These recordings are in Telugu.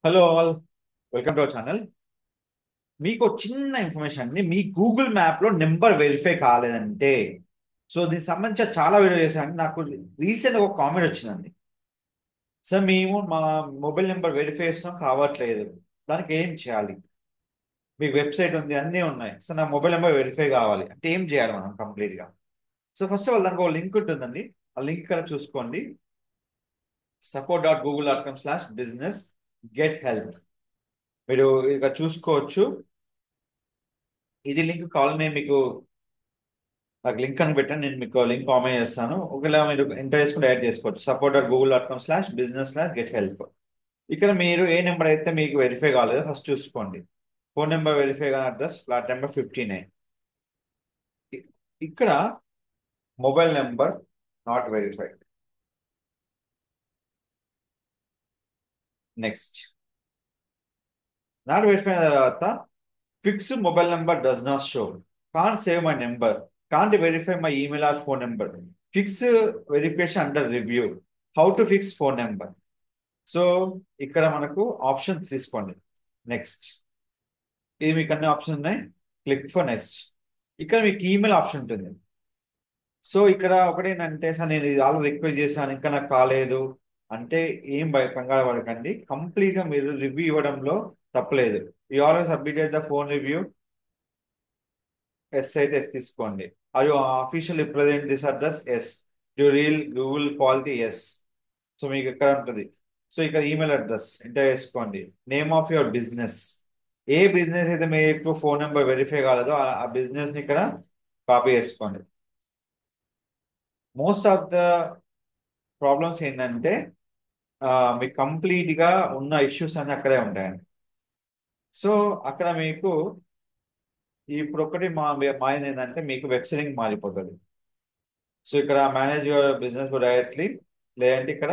Hello all, welcome to our channel. మీకు ఒక చిన్న ఇన్ఫర్మేషన్ అండి. మీ గూగుల్ మ్యాప్లో నెంబర్ వెరిఫై కాలేదంటే, సో దీనికి సంబంధించి చాలా వీడియో చేశాను. నాకు రీసెంట్ ఒక కామెంట్ వచ్చిందండి. సార్, మేము మా మొబైల్ నెంబర్ వెరిఫై చేస్తున్నాం, కావట్లేదు, దానికి ఏం చేయాలి? మీకు వెబ్సైట్ ఉంది, అన్నీ ఉన్నాయి, సో నా మొబైల్ నెంబర్ వెరిఫై కావాలి అంటే ఏం చేయాలి మనం కంప్లీట్గా? సో ఫస్ట్ ఆఫ్ ఆల్ దానికి ఒక లింక్ ఉంటుందండి. ఆ లింక్ ఇక్కడ చూసుకోండి. support.google.com/business get help. మీరు ఇక చూసుకోవచ్చు. ఇది లింక్ కావాలని మీకు నాకు లింక్ అని పెట్టాను. నేను మీకు లింక్ కామెంట్ చేస్తాను. ఒకవేళ మీరు ఎంటర్ చేసుకుంటే యాడ్ చేసుకోవచ్చు. support.google.com/business/get help. ఇక్కడ మీరు ఏ నెంబర్ అయితే మీకు వెరిఫై కాలేదో ఫస్ట్ చూసుకోండి. ఫోన్ నెంబర్ వెరిఫై కాని అడ్రస్ ఫ్లాట్ నెంబర్ 59. ఇక్కడ mobile number not verified. Next, not verify అయిన తర్వాత fix mobile number does not show, can't save my number, can't verify my email are phone number, fix verification under review, how to fix phone number. So ఇక్కడ మనకు ఆప్షన్ తీసుకోండి. నెక్స్ట్, ఇది మీకు అన్ని ఆప్షన్ ఉన్నాయి. Click for next. ఇక్కడ మీకు ఈమెయిల్ ఆప్షన్ ఉంటుంది. సో ఇక్కడ ఒకటి ఏంటంటే, సార్ నేను ఇది ఆల్రెడీ రిక్వెస్ట్ చేశాను, ఇంకా నాకు కాలేదు అంటే ఏం కంగారు పడకండి. కంప్లీట్గా మీరు రివ్యూ ఇవ్వడంలో తప్పలేదు. You already submitted the phone review, yes అయితే ఎస్ తీసుకోండి. Are you official represent this address, yes. You real Google quality, yes. So మీకు ఎక్కడ ఉంటుంది? సో ఇక్కడ ఈమెయిల్ అడ్రస్ ఎంటర్ చేసుకోండి. నేమ్ ఆఫ్ యువర్ బిజినెస్, ఏ బిజినెస్ అయితే మీకు ఫోన్ నెంబర్ వెరిఫై కాలేదో ఆ బిజినెస్ ని ఇక్కడ కాపీ చేసుకోండి. మోస్ట్ ఆఫ్ ద ప్రాబ్లమ్స్ ఏంటంటే మీకు కంప్లీట్ గా ఉన్న ఇష్యూస్ అన్ని అక్కడే ఉంటాయండి. సో అక్కడ మీకు ఇప్పుడు ఒకటి మారింది ఏంటంటే, మీకు వెబ్సైటింగ్ మారిపోతుంది. సో ఇక్కడ మేనేజ్ యువర్ బిజినెస్ డైరెక్ట్లీ, లేదంటే ఇక్కడ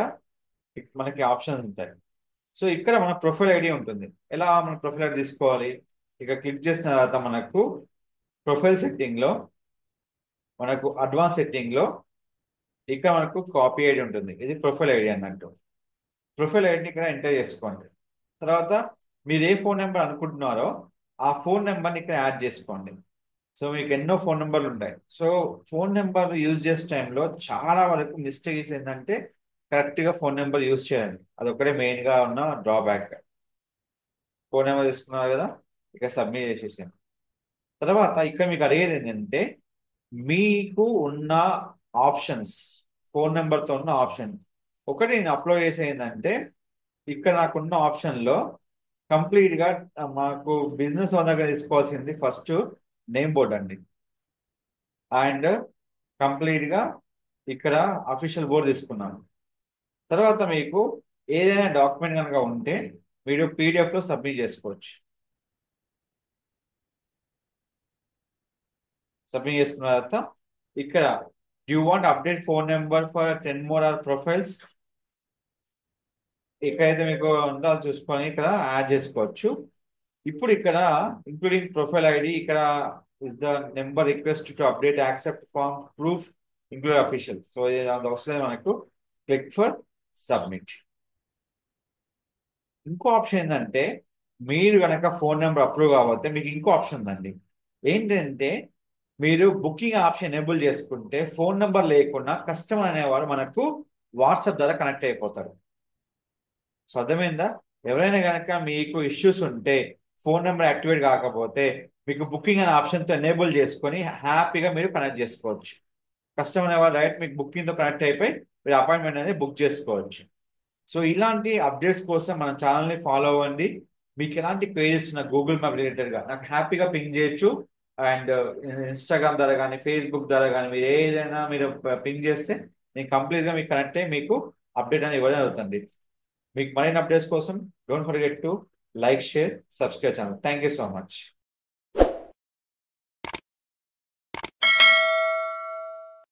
మనకి ఆప్షన్స్ ఉంటాయి. సో ఇక్కడ మన ప్రొఫైల్ ఐడి ఉంటుంది. ఎలా మన ప్రొఫైల్ ఐడి తీసుకోవాలి? ఇక క్లిక్ చేసిన తర్వాత మనకు ప్రొఫైల్ సెట్టింగ్ లో, మనకు అడ్వాన్స్ సెట్టింగ్ లో ఇక్కడ మనకు కాపీ ఐడి ఉంటుంది. ఇది ప్రొఫైల్ ఐడి అన్నట్టు. ప్రొఫైల్ ఐడిని ఇక్కడ ఎంటర్ చేసుకోండి. తర్వాత మీరు ఏ ఫోన్ నెంబర్ అనుకుంటున్నారో ఆ ఫోన్ నెంబర్ని ఇక్కడ యాడ్ చేసుకోండి. సో మీకు ఎన్నో ఫోన్ నెంబర్లు ఉంటాయి. సో ఫోన్ నెంబర్ యూజ్ చేసే టైంలో చాలా వరకు మిస్టేక్స్ ఏంటంటే, కరెక్ట్గా ఫోన్ నెంబర్ యూజ్ చేయండి. అదొక్కటే మెయిన్గా ఉన్న డ్రాబ్యాక్. ఫోన్ నెంబర్ తీసుకున్నారు కదా, ఇక సబ్మిట్ చేసేసాను. తర్వాత ఇక్కడ మీకు అడిగేది ఏంటంటే, మీకు ఉన్న ఆప్షన్స్, ఫోన్ నెంబర్తో ఉన్న ఆప్షన్ ఒకటి నేను అప్లోడ్ చేసే ఏంటంటే, ఇక్కడ నాకున్న ఆప్షన్లో కంప్లీట్గా మాకు బిజినెస్ ఓనర్గా తీసుకోవాల్సింది ఫస్ట్ నేమ్ బోర్డ్ అండి. అండ్ కంప్లీట్గా ఇక్కడ అఫీషియల్ బోర్డు తీసుకున్నాను. తర్వాత మీకు ఏదైనా డాక్యుమెంట్ కనుక ఉంటే మీరు పీడిఎఫ్లో సబ్మిట్ చేసుకోవచ్చు. సబ్మిట్ చేసుకున్న తర్వాత ఇక్కడ you want update phone number for 10 more or profiles, ఇక్కడైతే మీకు ఉండాలి చూసుకొని ఇక్కడ యాడ్ చేసుకోవచ్చు. ఇప్పుడు ఇక్కడ ఇంక్లూడింగ్ ప్రొఫైల్ ఐడి, ఇక్కడ is the number request to update accept form proof include official. So అది వస్తుంది మనకు. Click for submit. ఇంకో ఆప్షన్ ఏంటంటే, మీరు కనుక ఫోన్ నెంబర్ అప్రూవ్ కాకపోతే మీకు ఇంకో ఆప్షన్ ఉందండి. ఏంటంటే, మీరు బుకింగ్ ఆప్షన్ ఎనేబుల్ చేసుకుంటే ఫోన్ నెంబర్ లేకుండా కస్టమర్ అనేవారు మనకు వాట్సాప్ ద్వారా కనెక్ట్ అయిపోతారు. సో అర్థమైందా? ఎవరైనా కనుక మీకు ఇష్యూస్ ఉంటే, ఫోన్ నెంబర్ యాక్టివేట్ కాకపోతే, మీకు బుకింగ్ అనే ఆప్షన్తో ఎనేబుల్ చేసుకొని హ్యాపీగా మీరు కనెక్ట్ చేసుకోవచ్చు. కస్టమర్ అనేవారు డైరెక్ట్ మీకు బుకింగ్తో కనెక్ట్ అయిపోయి మీరు అపాయింట్మెంట్ అనేది బుక్ చేసుకోవచ్చు. సో ఇలాంటి అప్డేట్స్ కోసం మన ఛానల్ని ఫాలో అవ్వండి. మీకు ఎలాంటి క్వైరీస్ ఉన్న గూగుల్ మ్యాప్ రిలేటెడ్గా నాకు హ్యాపీగా పింగ్ చేయొచ్చు. అండ్ ఇన్స్టాగ్రామ్ ద్వారా కానీ ఫేస్బుక్ ద్వారా కానీ మీరు ఏదైనా మీరు పింగ్ చేస్తే నేను కంప్లీట్గా మీకు కనెక్ట్ అయ్యి మీకు అప్డేట్ అనేది ఇవ్వడం అవుతుంది. మీకు మరిన్ని అప్డేట్స్ కోసం don't forget to like, share, subscribe channel. Thank you so much.